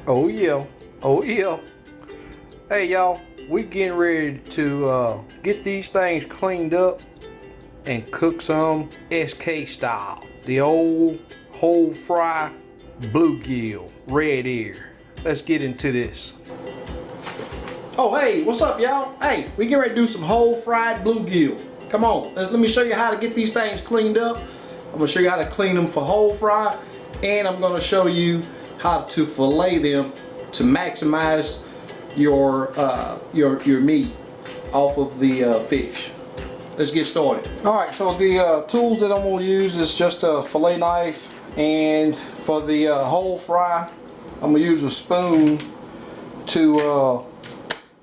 Oh yeah, oh yeah. Hey y'all, we getting ready to get these things cleaned up and cook some SK style. The old whole fry bluegill, red ear. Let's get into this. Oh hey, what's up y'all? Hey, we getting ready to do some whole fried bluegill. Come on, let me show you how to get these things cleaned up. I'm gonna show you how to clean them for whole fry, and I'm gonna show you how to fillet them to maximize your meat off of the fish. Let's get started. Alright, so the tools that I'm going to use is just a fillet knife, and for the whole fry I'm going to use a spoon to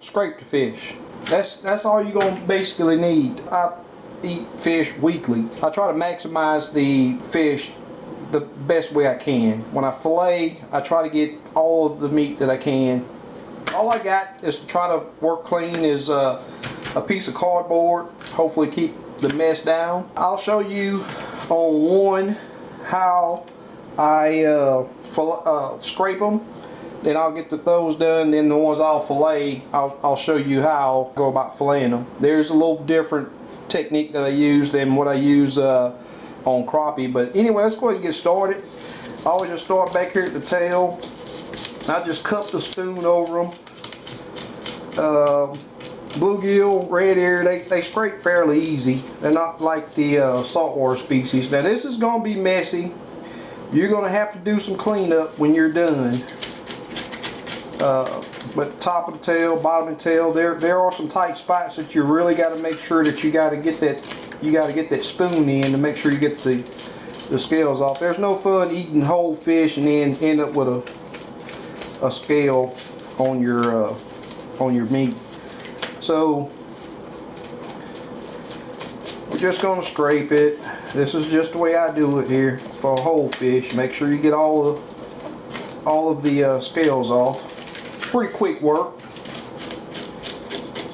scrape the fish. That's all you're going to basically need. I eat fish weekly. I try to maximize the fish the best way I can. When I fillet, I try to get all of the meat that I can. All I got is to try to work clean is a piece of cardboard, hopefully keep the mess down. I'll show you on one how I scrape them, then I'll get those done, then the ones I'll fillet, I'll show you how I go about filleting them. There's a little different technique that I use than what I use on crappie, but anyway, let's go ahead and get started. I always just start back here at the tail. I just cup the spoon over them. Bluegill, red ear, they scrape fairly easy. They're not like the saltwater species. Now this is going to be messy. You're going to have to do some cleanup when you're done. But top of the tail, bottom of the tail, there are some tight spots that you really got to make sure that you got to get that spoon in to make sure you get the scales off. There's no fun eating whole fish and then end up with a scale on your meat. So we're just going to scrape it. This is just the way I do it here for a whole fish. Make sure you get all of the scales off. Pretty quick work.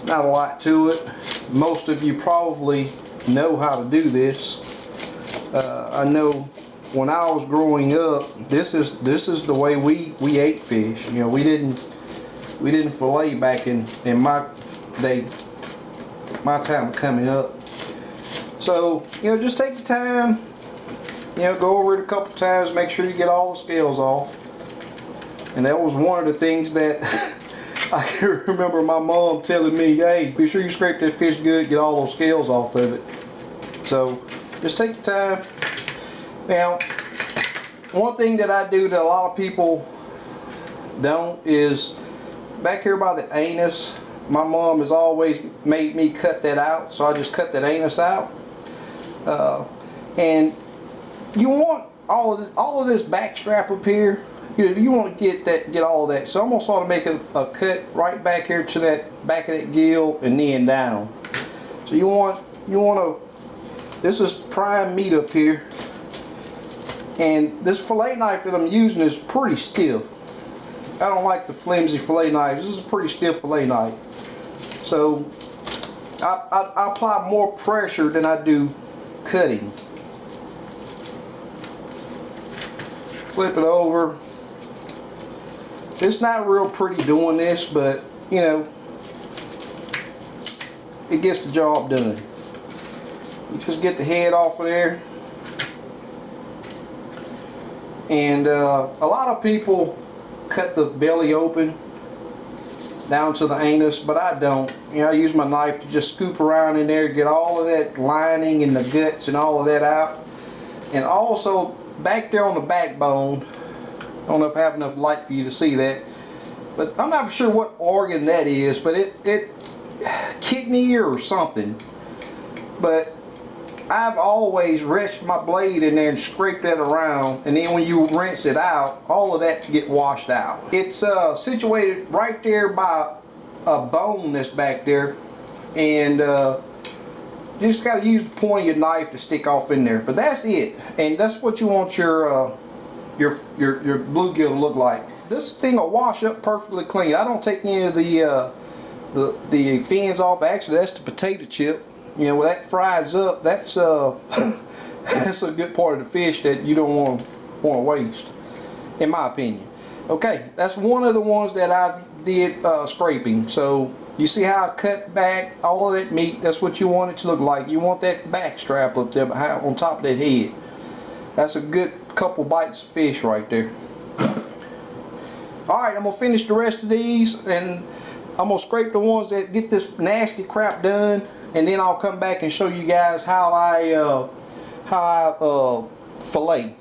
Not a lot to it. Most of you probably know how to do this. I know when I was growing up, this is the way we ate fish. You know, we didn't fillet back in my day, my time coming up. So, you know, just take the time, you know, go over it a couple times, make sure you get all the scales off. And that was one of the things that I can remember my mom telling me, hey, be sure you scrape that fish good, get all those scales off of it. So just take your time. Now, one thing that I do that a lot of people don't is back here by the anus. My mom has always made me cut that out, so I just cut that anus out. And you want all of this back strap up here. You want to get all of that. So I'm gonna sort of make a cut right back here to that back of that gill and then down. So you want to. This is prime meat up here, and this fillet knife that I'm using is pretty stiff. I don't like the flimsy fillet knives. This is a pretty stiff fillet knife. So I apply more pressure than I do cutting. Flip it over. It's not real pretty doing this, but you know, it gets the job done. You just get the head off of there. And a lot of people cut the belly open down to the anus, but I don't. You know, I use my knife to just scoop around in there, get all of that lining and the guts and all of that out. And also back there on the backbone, I don't know if I have enough light for you to see that, but I'm not sure what organ that is, but it kidney or something. But I've always wrenched my blade in there and scraped that around, and then when you rinse it out, all of that get washed out. It's situated right there by a bone that's back there, and you just got to use the point of your knife to stick off in there. But that's it, and that's what you want your bluegill to look like. This thing will wash up perfectly clean. I don't take any of the fins off. Actually, that's the potato chip. You know, when that fries up, that's that's a good part of the fish that you don't want to waste, in my opinion. Okay, that's one of the ones that I did scraping. So you see how I cut back all of that meat? That's what you want it to look like. You want that back strap up there on top of that head. That's a good couple bites of fish right there. Alright, I'm going to finish the rest of these, and I'm going to scrape the ones that get this nasty crap done, and then I'll come back and show you guys how I fillet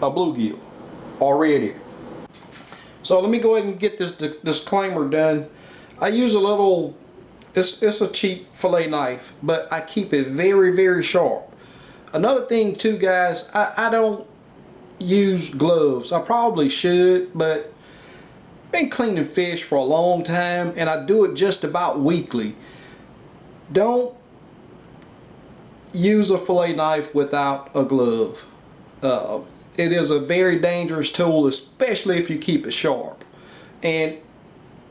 a bluegill already. So let me go ahead and get this disclaimer done. I use a little, it's a cheap fillet knife, but I keep it very, very sharp. Another thing too, guys, I don't use gloves. I probably should, but I've been cleaning fish for a long time, and I do it just about weekly. Don't use a fillet knife without a glove. It is a very dangerous tool, especially if you keep it sharp. And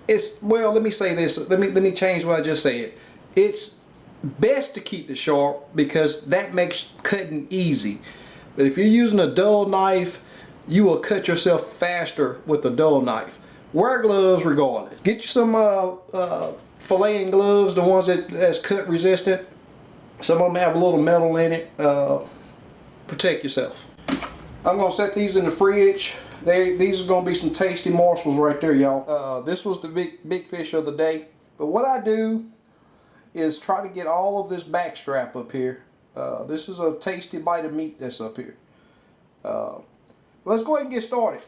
it's, well, let me say this, let me change what I just said. It's best to keep it sharp because that makes cutting easy. But if you're using a dull knife, you will cut yourself faster with a dull knife. Wear gloves regardless. Get you some filleting gloves, the ones that's cut resistant. Some of them have a little metal in it. Protect yourself. I'm going to set these in the fridge. These are going to be some tasty morsels right there, y'all. This was the big fish of the day. But what I do is try to get all of this back strap up here. This is a tasty bite of meat that's up here. Let's go ahead and get started.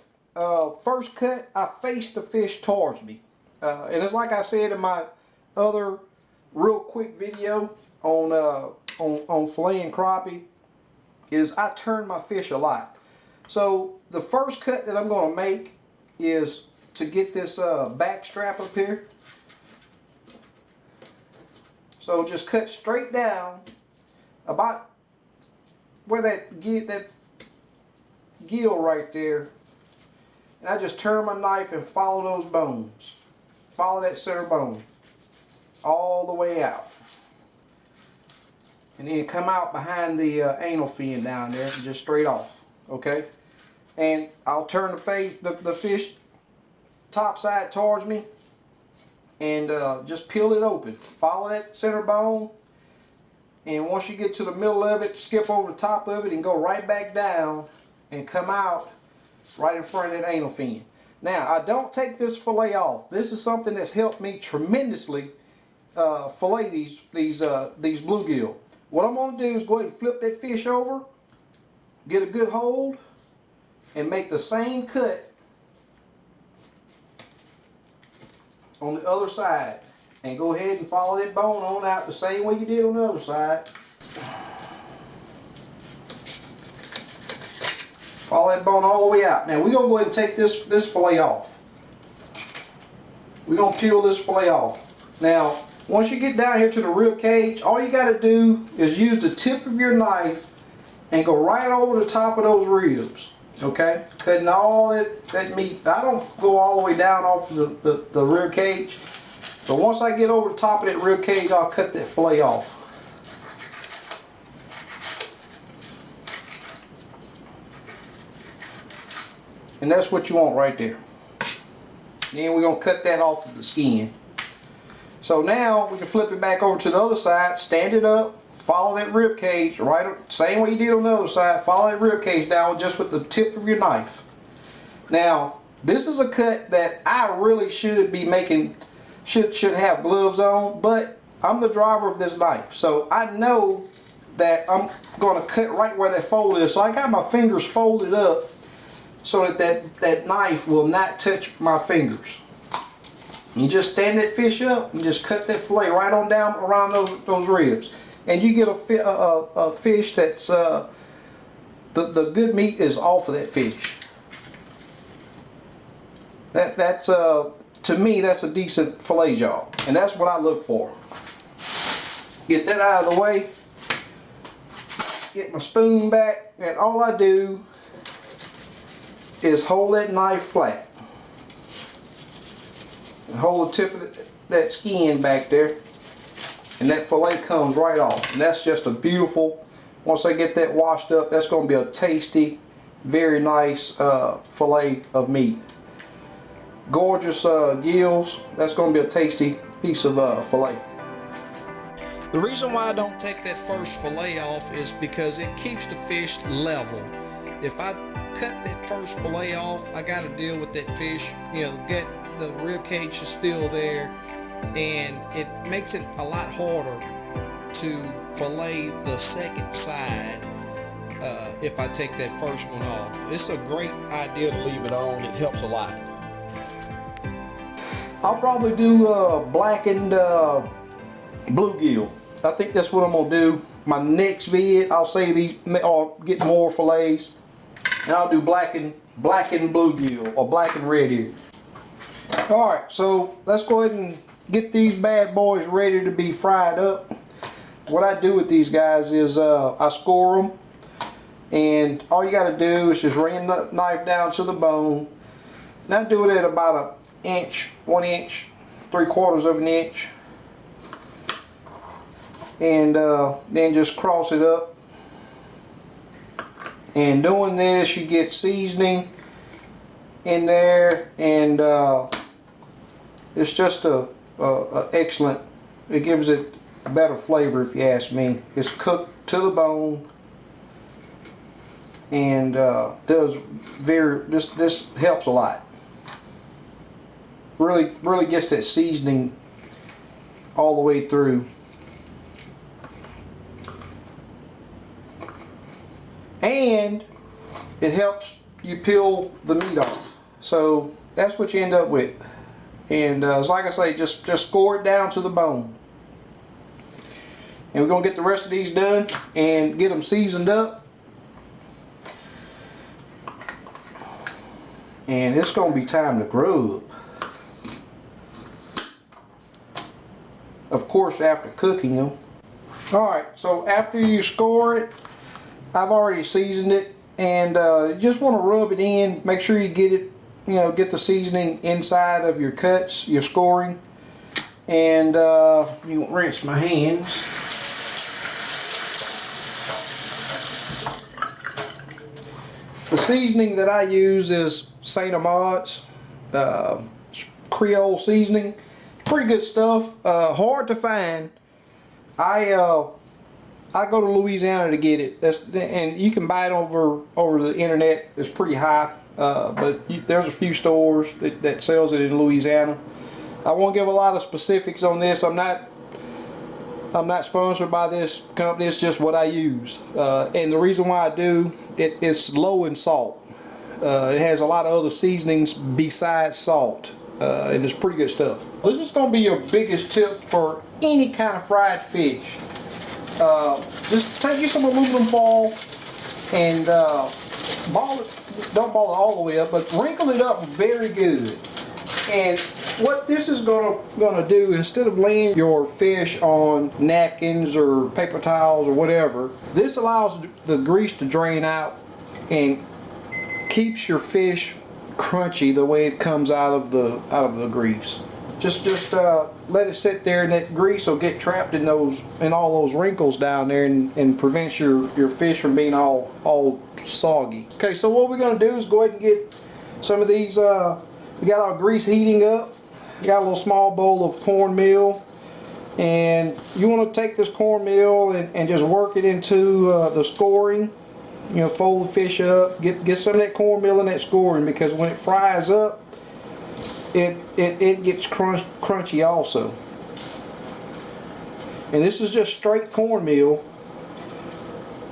First cut, I face the fish towards me. And it's like I said in my other real quick video on filleting crappie, is I turn my fish a lot. So the first cut that I'm going to make is to get this back strap up here. So just cut straight down about where that gill right there, and I just turn my knife and follow those bones. Follow that center bone all the way out, and then come out behind the anal fin down there and just straight off. Okay, and I'll turn the fish top side towards me, and just peel it open. Follow that center bone, and once you get to the middle of it, skip over the top of it and go right back down and come out right in front of that anal fin. Now, I don't take this fillet off. This is something that's helped me tremendously fillet these bluegill. What I'm going to do is go ahead and flip that fish over, get a good hold, and make the same cut on the other side, and go ahead and follow that bone on out the same way you did on the other side. Follow that bone all the way out. Now we're going to go ahead and take this fillet off. We're going to peel this fillet off. Now once you get down here to the rib cage, all you got to do is use the tip of your knife and go right over the top of those ribs. Okay, cutting all that meat. I don't go all the way down off the rib cage, but once I get over the top of that rib cage, I'll cut that fillet off. And that's what you want right there. Then we're going to cut that off of the skin. So now we can flip it back over to the other side, stand it up, follow that rib cage, right, same way you did on the other side, follow that rib cage down just with the tip of your knife. Now, this is a cut that I really should be making, should have gloves on, but I'm the driver of this knife, so I know that I'm going to cut right where that fold is. So I got my fingers folded up so that knife will not touch my fingers. You just stand that fish up and just cut that fillet right on down around those ribs. And you get a fish that's, the good meat is off of that fish. That's to me, that's a decent fillet job. And that's what I look for. Get that out of the way. Get my spoon back. And all I do is hold that knife flat. And hold the tip of that skin back there. And that fillet comes right off. And that's just a beautiful, once I get that washed up, that's going to be a tasty, very nice fillet of meat. gorgeous gills. That's going to be a tasty piece of fillet. The reason why I don't take that first fillet off is because it keeps the fish level. If I cut that first fillet off, I got to deal with that fish. The rib cage is still there, and it makes it a lot harder to fillet the second side if I take that first one off. It's a great idea to leave it on. It helps a lot. I'll probably do blackened bluegill. I think that's what I'm gonna do. My next vid, I'll say these, or get more fillets, and I'll do blackened bluegill or blackened red ear. All right, so let's go ahead and get these bad boys ready to be fried up. What I do with these guys is I score them, and all you got to do is just bring the knife down to the bone. Now do it at about an inch, 1 inch, 3/4 of an inch, and then just cross it up. And doing this, you get seasoning in there, and it's just a excellent. It gives it a better flavor, if you ask me. It's cooked to the bone, and this helps a lot. Really gets that seasoning all the way through. And it helps you peel the meat off. So that's what you end up with. And like I say, just score it down to the bone. And we're going to get the rest of these done and get them seasoned up. And it's going to be time to grub. Of course, after cooking them. Alright, so after you score it, I've already seasoned it, and you just want to rub it in. Make sure you get it, get the seasoning inside of your cuts, your scoring. And you rinse my hands. The seasoning that I use is St. Amad's Creole seasoning. Pretty good stuff. Hard to find. I go to Louisiana to get it. And you can buy it over the internet. It's pretty high, but there's a few stores that sells it in Louisiana. I won't give a lot of specifics on this. I'm not sponsored by this company. It's just what I use, and the reason why I do it's low in salt. It has a lot of other seasonings besides salt, and it's pretty good stuff. This is going to be your biggest tip for any kind of fried fish. Just take you some aluminum foil and ball it. Don't ball it all the way up, but wrinkle it up very good. And what this is gonna do, instead of laying your fish on napkins or paper towels or whatever, this allows the grease to drain out and keeps your fish crunchy the way it comes out of the grease. Just let it sit there, and that grease will get trapped in all those wrinkles down there, and prevents your fish from being all soggy. Okay, so what we're gonna do is go ahead and get some of these. We got our grease heating up. You got a little small bowl of cornmeal, and you want to take this cornmeal and just work it into the scoring. Fold the fish up, get some of that cornmeal in that scoring, because when it fries up, it gets crunchy also. And this is just straight cornmeal,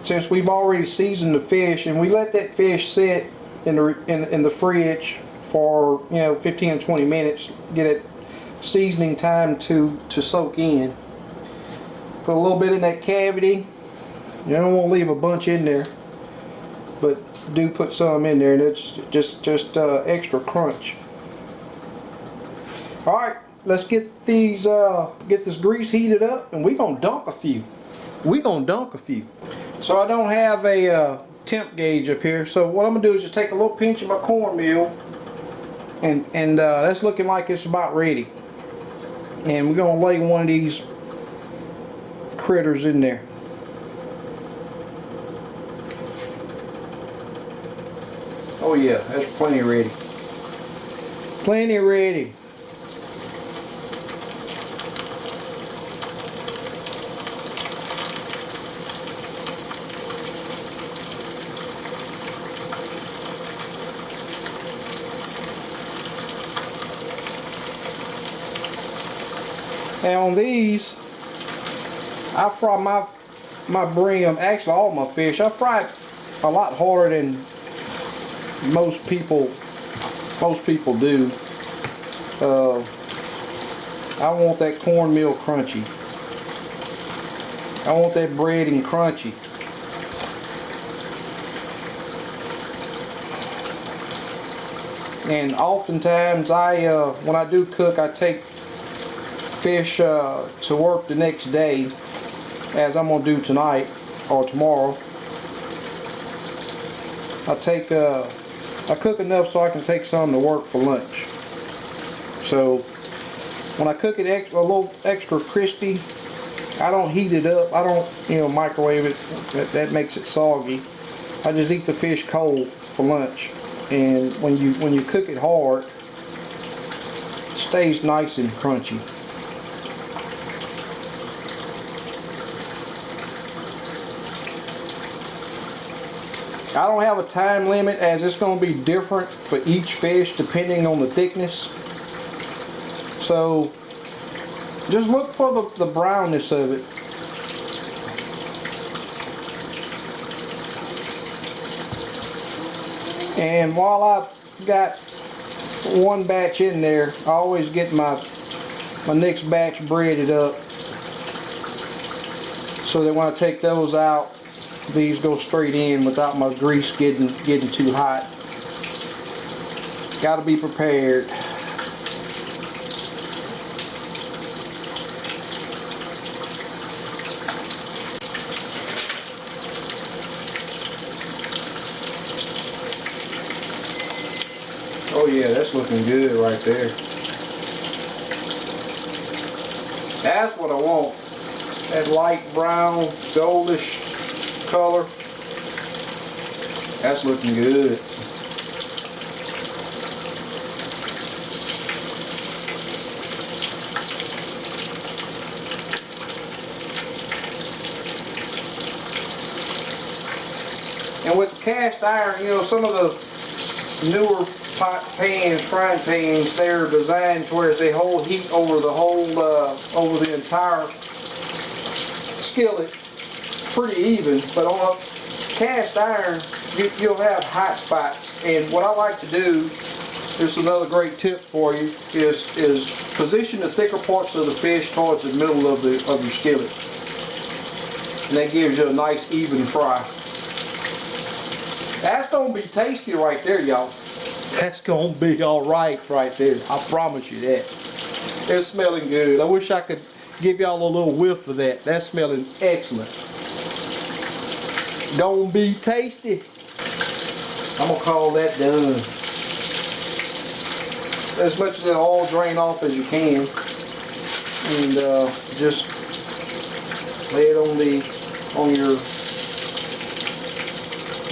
since we've already seasoned the fish, and we let that fish sit in the fridge for 15 or 20 minutes, get it seasoning time to soak in. Put a little bit in that cavity. You don't want to leave a bunch in there, but do put some in there, and it's just extra crunch. All right, let's get these get this grease heated up, and we're gonna dunk a few. So I don't have a temp gauge up here, so what I'm gonna do is just take a little pinch of my cornmeal, and that's looking like it's about ready. And we're gonna lay one of these critters in there. Oh yeah, that's plenty ready. Plenty ready. And on these, I fry my brim, actually all my fish, I fry it a lot harder than most people do. I want that cornmeal crunchy. I want that breading crunchy. And oftentimes when I do cook, I take fish to work the next day, as I'm gonna do tonight or tomorrow. I cook enough so I can take some to work for lunch. So when I cook it a little extra crispy, I don't heat it up. I don't, microwave it. That makes it soggy. I just eat the fish cold for lunch. And when you cook it hard, it stays nice and crunchy. I don't have a time limit, as it's going to be different for each fish depending on the thickness. So just look for the brownness of it. And while I've got one batch in there, I always get my next batch breaded up, so that when I take those out, these go straight in without my grease getting too hot. Got to be prepared. Oh yeah, that's looking good right there. That's what I want. That light brown, goldish color. That's looking good. And with the cast iron, some of the newer pans, frying pans, they're designed to where they hold heat over the whole, over the entire skillet pretty even. But on a cast iron, you'll have hot spots. And what I like to do, this is another great tip for you, is position the thicker parts of the fish towards the middle of your skillet. And that gives you a nice even fry. That's gonna be tasty right there, y'all. That's gonna be alright right there. I promise you that. It's smelling good. I wish I could give y'all a little whiff of that. That's smelling excellent. Gonna be tasty. I'm gonna call that done. As much of that oil drain off as you can. And just lay it on your...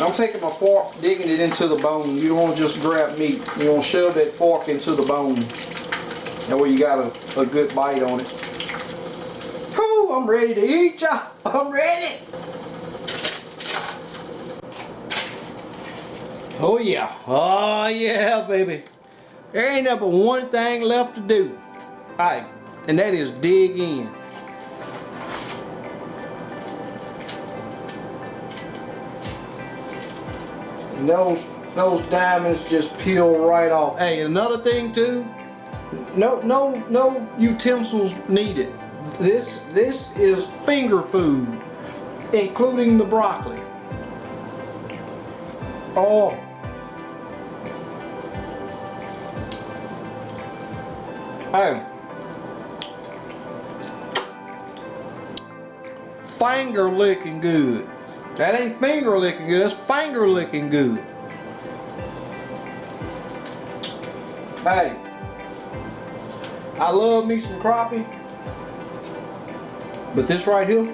I'm taking my fork, digging it into the bone. You don't want to just grab meat. You want to shove that fork into the bone. That way you got a good bite on it. Whew, I'm ready to eat, y'all. I'm ready. Oh yeah. Oh yeah, baby. There ain't but one thing left to do. Alright, and that is dig in. And those diamonds just peel right off. Hey, another thing too, no utensils needed. This is finger food, including the broccoli. Oh. Hey. Finger licking good. That ain't finger licking good, that's finger licking good. Hey, I love me some crappie, but this right here,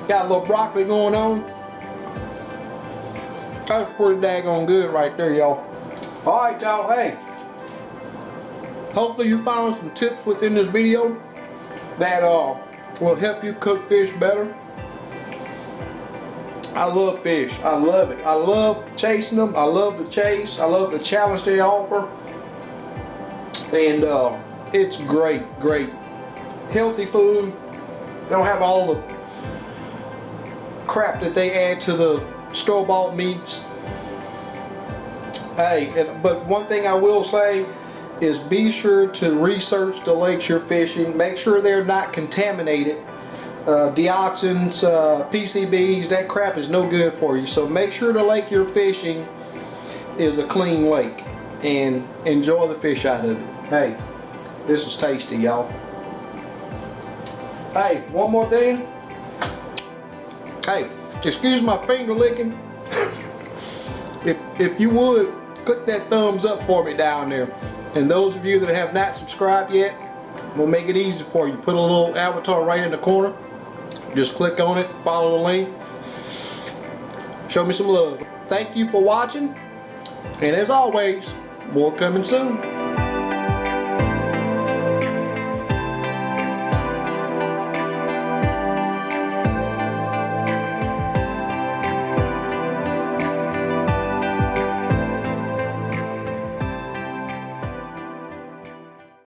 Got a little broccoli going on. That's pretty daggone good right there, y'all. Alright, y'all, hey. Hopefully you found some tips within this video that will help you cook fish better. I love fish. I love it. I love chasing them. I love the chase. I love the challenge they offer. And it's great, great. Healthy food. They don't have all the crap that they add to the store-bought meats. Hey, but one thing I will say is be sure to research the lakes you're fishing. Make sure they're not contaminated. Dioxins, PCBs, that crap is no good for you. So make sure the lake you're fishing is a clean lake and enjoy the fish out of it. Hey, this is tasty, y'all. Hey, one more thing. Hey, excuse my finger licking. If you would, click that thumbs up for me down there. And those of you that have not subscribed yet, we'll make it easy for you. Put a little avatar right in the corner. Just click on it, follow the link. Show me some love. Thank you for watching. And as always, more coming soon.